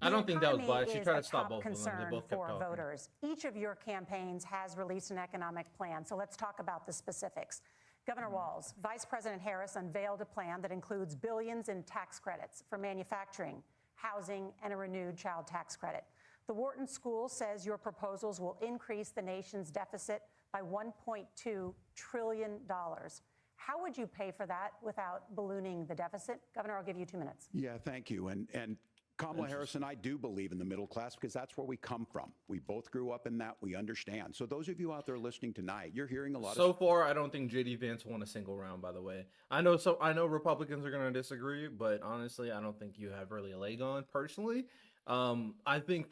I The don't think that was economy biased. She is tried a to stop top both of them. They concern both kept for talking. voters. Each of your campaigns has released an economic plan, so let's talk about the specifics. Governor Walz, Vice President Harris unveiled a plan that includes billions in tax credits for manufacturing, housing, and a renewed child tax credit. The Wharton School says your proposals will increase the nation's deficit by $1.2 trillion. How would you pay for that without ballooning the deficit? Governor, I'll give you 2 minutes. Yeah, thank you. And Kamala Harris and I do believe in the middle class because that's where we come from. We both grew up in that. We understand. So those of you out there listening tonight, you're hearing a lot So far, I don't think JD Vance won a single round, by the way. I know Republicans are going to disagree, but honestly, I don't think you have really a leg on personally. I think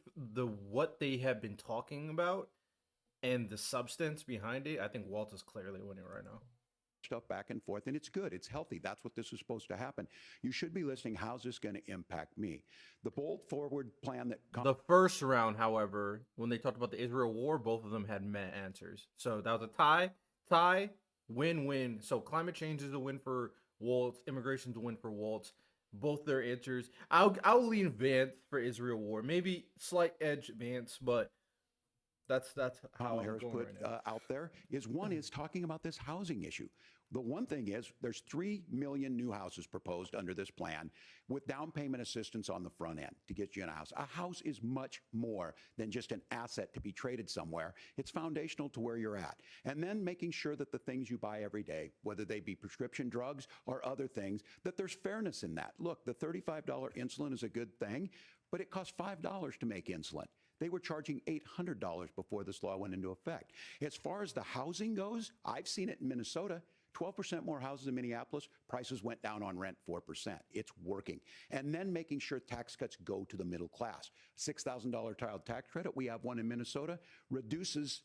what they have been talking about and the substance behind it, I think Walt is clearly winning right now. stuff back and forth, and it's good. It's healthy. That's what this is supposed to happen. You should be listening. How's this going to impact me? The bold forward plan that the first round, however, when they talked about the Israel war, both of them had met answers. So that was a tie, win-win. So climate change is a win for Waltz, immigration is a win for Waltz. Both their answers. I'll lean Vance for Israel war. Maybe slight edge Vance, but that's how Kamala I'm Harris going put right now. out there is one is talking about this housing issue. The one thing is there's 3 million new houses proposed under this plan with down payment assistance on the front end to get you in a house. A house is much more than just an asset to be traded somewhere. It's foundational to where you're at. And then making sure that the things you buy every day, whether they be prescription drugs or other things, that there's fairness in that. Look, the $35 insulin is a good thing, but it costs $5 to make insulin. They were charging $800 before this law went into effect. As far as the housing goes, I've seen it in Minnesota. 12% more houses in Minneapolis, prices went down on rent 4%. It's working. And then making sure tax cuts go to the middle class. $6,000 child tax credit, we have one in Minnesota, reduces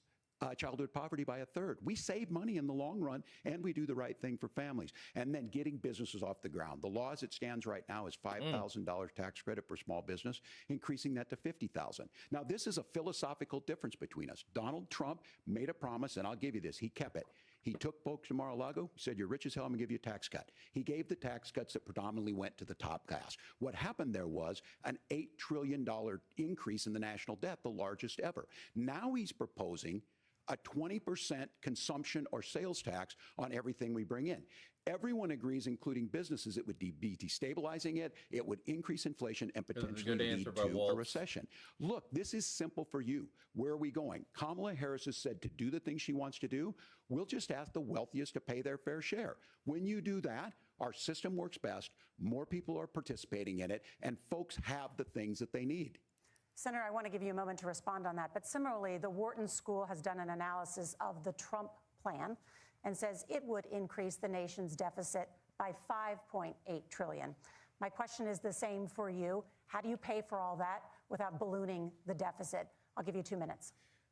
childhood poverty by 1/3. We save money in the long run, and we do the right thing for families. And then getting businesses off the ground. The law as it stands right now is $5,000 tax credit for small business, increasing that to $50,000. Now, this is a philosophical difference between us. Donald Trump made a promise, and I'll give you this. He kept it. He took folks to Mar-a-Lago, said, you're rich as hell, I'm going to give you a tax cut. He gave the tax cuts that predominantly went to the top class. What happened there was an $8 trillion increase in the national debt, the largest ever. Now he's proposing a 20% consumption or sales tax on everything we bring in. Everyone agrees, including businesses, it would be destabilizing it, it would increase inflation and potentially lead to a recession. Look, this is simple for you. Where are we going? Kamala Harris has said to do the things she wants to do. We'll just ask the wealthiest to pay their fair share. When you do that, our system works best, more people are participating in it, and folks have the things that they need. Senator, I want to give you a moment to respond on that. But similarly, the Wharton School has done an analysis of the Trump plan and says it would increase the nation's deficit by $5.8 trillion. My question is the same for you. How do you pay for all that without ballooning the deficit? I'll give you 2 minutes.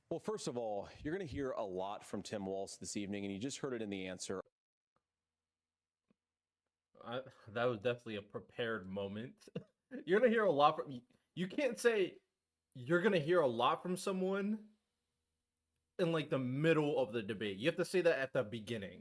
Well, first of all, you're going to hear a lot from Tim Walz this evening, and you just heard it in the answer. That was definitely a prepared moment. You're going to hear a lot from... You can't say you're going to hear a lot from someone in like the middle of the debate. You have to say that at the beginning.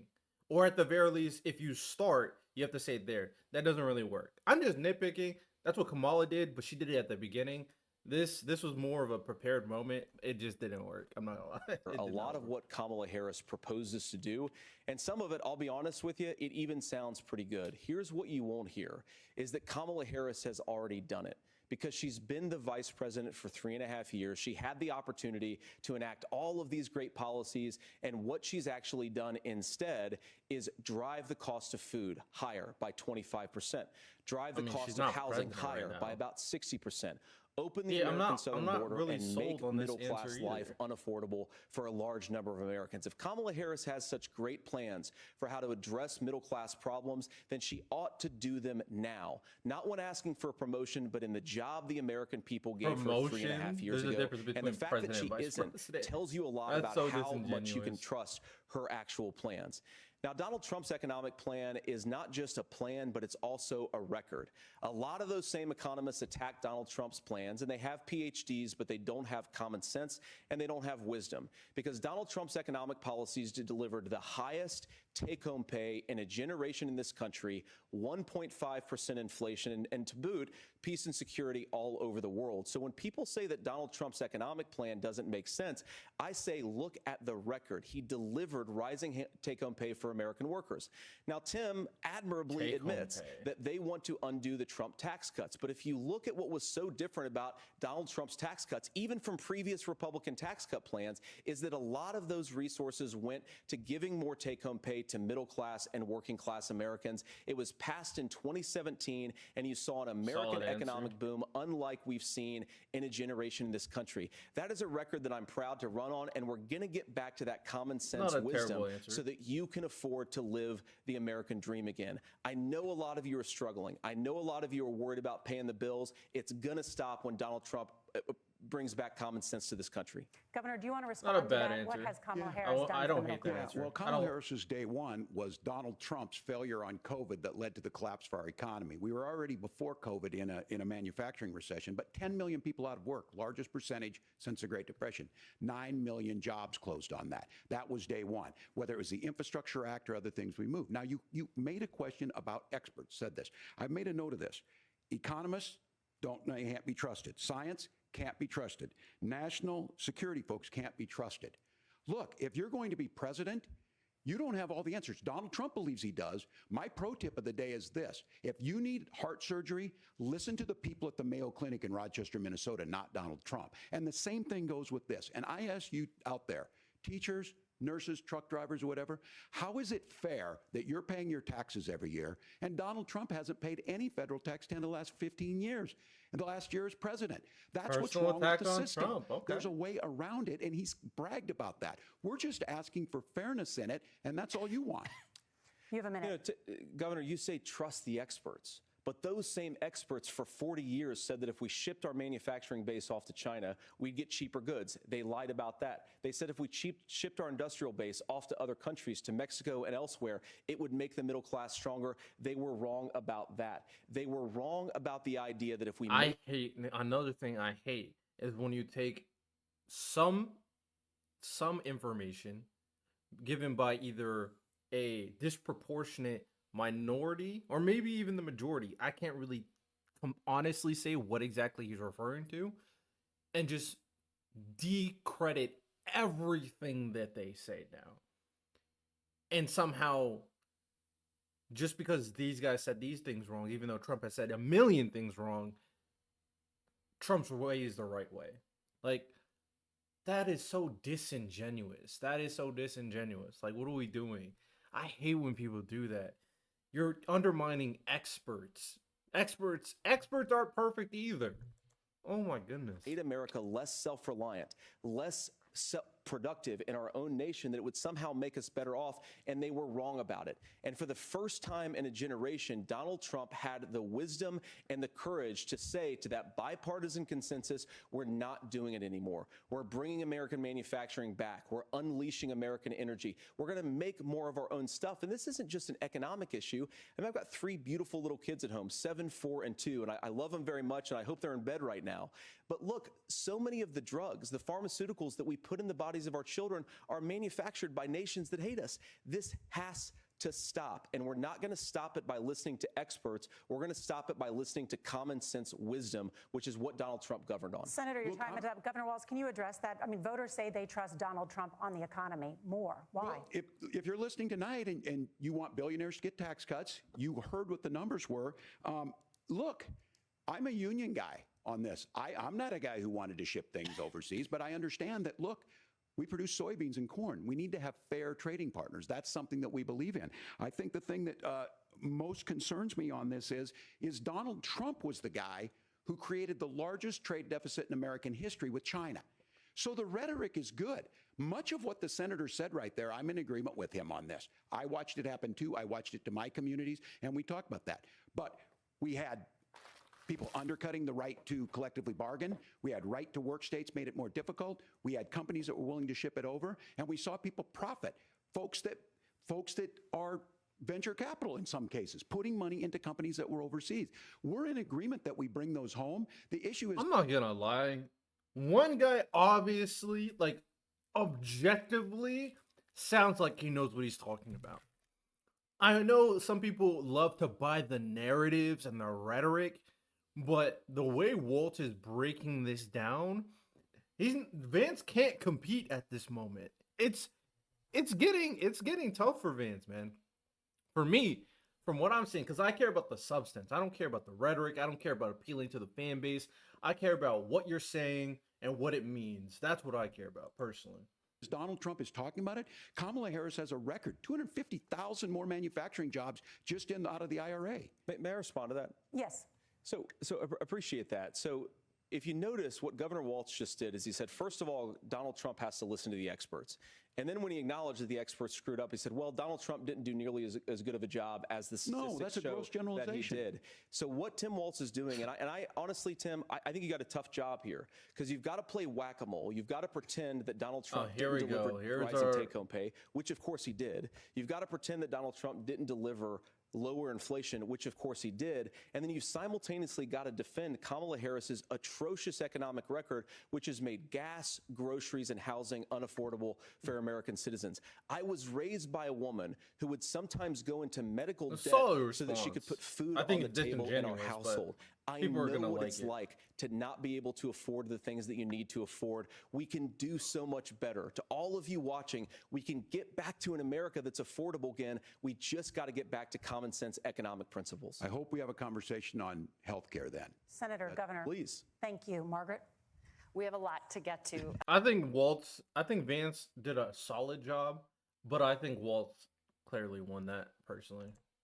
Or at the very least, if you start, you have to say it there. That doesn't really work. I'm just nitpicking. That's what Kamala did, but she did it at the beginning. This was more of a prepared moment. It just didn't work. I'm not gonna lie. A lot of what Kamala Harris proposes to do, and some of it, I'll be honest with you, it even sounds pretty good. Here's what you won't hear, is that Kamala Harris has already done it. Because she's been the vice president for 3.5 years. She had the opportunity to enact all of these great policies, and what she's actually done instead is drive the cost of food higher by 25%, drive the cost of housing higher by about 60%. Open the American southern border really and make middle-class life either. unaffordable for a large number of Americans. If Kamala Harris has such great plans for how to address middle-class problems, then she ought to do them now. Not when asking for a promotion, but in the job the American people gave her 3.5 years ago. And the fact that she isn't tells you a lot about how much you can trust her actual plans. Now, Donald Trump's economic plan is not just a plan, but it's also a record. A lot of those same economists attack Donald Trump's plans, and they have PhDs, but they don't have common sense and they don't have wisdom. Because Donald Trump's economic policies delivered the highest take-home pay in a generation in this country, 1.5% inflation, and to boot, peace and security all over the world. So when people say that Donald Trump's economic plan doesn't make sense, I say look at the record. He delivered rising take-home pay for American workers. Now, Tim admirably admits that they want to undo the Trump tax cuts. But if you look at what was so different about Donald Trump's tax cuts, even from previous Republican tax cut plans, is that a lot of those resources went to giving more take-home pay to middle-class and working-class Americans. It was passed in 2017, and you saw an American economic boom unlike we've seen in a generation in this country. That is a record that I'm proud to run on, and we're going to get back to that common sense wisdom so that you can afford to live the American dream again. I know a lot of you are struggling. I know a lot of you are worried about paying the bills. It's going to stop when Donald Trump brings back common sense to this country. Governor, do you want to respond to that? What has Kamala Harris done? I don't hate that answer. Well, Kamala Harris's day one was Donald Trump's failure on COVID that led to the collapse of our economy. We were already before COVID in a manufacturing recession, but 10 million people out of work, largest percentage since the Great Depression. 9 million jobs closed on that. That was day one. Whether it was the Infrastructure Act or other things we moved. Now, you made a question about experts, said this. I've made a note of this. Economists can't be trusted. Science can't be trusted. National security folks can't be trusted. Look, if you're going to be president, you don't have all the answers. Donald Trump believes he does. My pro tip of the day is this. If you need heart surgery, listen to the people at the Mayo Clinic in Rochester, Minnesota, not Donald Trump. And the same thing goes with this. And I ask you out there, teachers, nurses, truck drivers, or whatever, how is it fair that you're paying your taxes every year and Donald Trump hasn't paid any federal tax in the last 15 years? And the last year as president. That's what's wrong with the system. There's a way around it, and he's bragged about that. We're just asking for fairness in it, and that's all you want. You have a minute. Governor, you say trust the experts. But those same experts for 40 years said that if we shipped our manufacturing base off to China, we'd get cheaper goods. They lied about that. They said if we shipped our industrial base off to other countries, to Mexico and elsewhere, it would make the middle class stronger. They were wrong about that. They were wrong about the idea that if we another thing I hate is when you take some information given by either a disproportionate minority or maybe even the majority, I can't really honestly say what exactly he's referring to, and just decredit everything that they say now. And somehow, just because these guys said these things wrong, even though Trump has said a million things wrong, Trump's way is the right way. Like, that is so disingenuous. That is so disingenuous. Like, what are we doing? I hate when people do that. You're undermining experts. Experts aren't perfect either. Oh my goodness. Made America less self-reliant, less productive in our own nation, that it would somehow make us better off, and they were wrong about it. And for the first time in a generation, Donald Trump had the wisdom and the courage to say to that bipartisan consensus, we're not doing it anymore. We're bringing American manufacturing back. We're unleashing American energy. We're going to make more of our own stuff. And this isn't just an economic issue. I mean, I've got 3 beautiful little kids at home, 7, 4, and 2, and I love them very much, and I hope they're in bed right now. But look, so many of the drugs, the pharmaceuticals that we put in the bodies of our children are manufactured by nations that hate us. This has to stop, and we're not going to stop it by listening to experts. We're going to stop it by listening to common sense wisdom, which is what Donald Trump governed on. Senator, your time is up. Governor Walz, can you address that? I mean, voters say they trust Donald Trump on the economy more. Why? Well, if you're listening tonight and you want billionaires to get tax cuts, you heard what the numbers were. Look, I'm a union guy on this. I'm not a guy who wanted to ship things overseas, but I understand that, look, we produce soybeans and corn. We need to have fair trading partners. That's something that we believe in. I think the thing that most concerns me on this is Donald Trump was the guy who created the largest trade deficit in American history with China. So the rhetoric is good. Much of what the senator said right there, I'm in agreement with him on this. I watched it happen too. I watched it to my communities, and we talked about that. But we had people undercutting the right to collectively bargain. We had right to work states made it more difficult. We had companies that were willing to ship it over, and we saw people profit. Folks that are venture capital in some cases, putting money into companies that were overseas. We're in agreement that we bring those home. The issue is, I'm not gonna lie. One guy obviously, like, objectively sounds like he knows what he's talking about. I know some people love to buy the narratives and the rhetoric, but the way Walt is breaking this down, Vance can't compete at this moment. It's getting tough for Vance, man. For me, from what I'm seeing, because I care about the substance. I don't care about the rhetoric. I don't care about appealing to the fan base. I care about what you're saying and what it means. That's what I care about personally. Donald Trump is talking about it. Kamala Harris has a record 250,000 more manufacturing jobs just out of the IRA. May I respond to that? Yes. So appreciate that. So if you notice, what Governor Walz just did is he said, first of all, Donald Trump has to listen to the experts. And then when he acknowledged that the experts screwed up, he said, well, Donald Trump didn't do nearly as good of a job as the statistics No, that's a show gross generalization. that he did. So what Tim Walz is doing, and I honestly, Tim, I think you got a tough job here because you've got to play whack-a-mole. You've got to pretend that Donald Trump didn't deliver rising take-home pay, which of course he did. You've got to pretend that Donald Trump didn't deliver lower inflation, which of course he did. And then you've simultaneously got to defend Kamala Harris's atrocious economic record, which has made gas, groceries, and housing unaffordable for American citizens. I was raised by a woman who would sometimes go into medical debt so that she could put food on the table in our household. I know what it's like to not be able to afford the things that you need to afford. We can do so much better. To all of you watching, we can get back to an America that's affordable again. We just got to get back to common sense economic principles. I hope we have a conversation on health care then. Senator, Governor. Please. Thank you. Margaret? We have a lot to get to. I think Vance did a solid job, but I think Waltz clearly won that personally.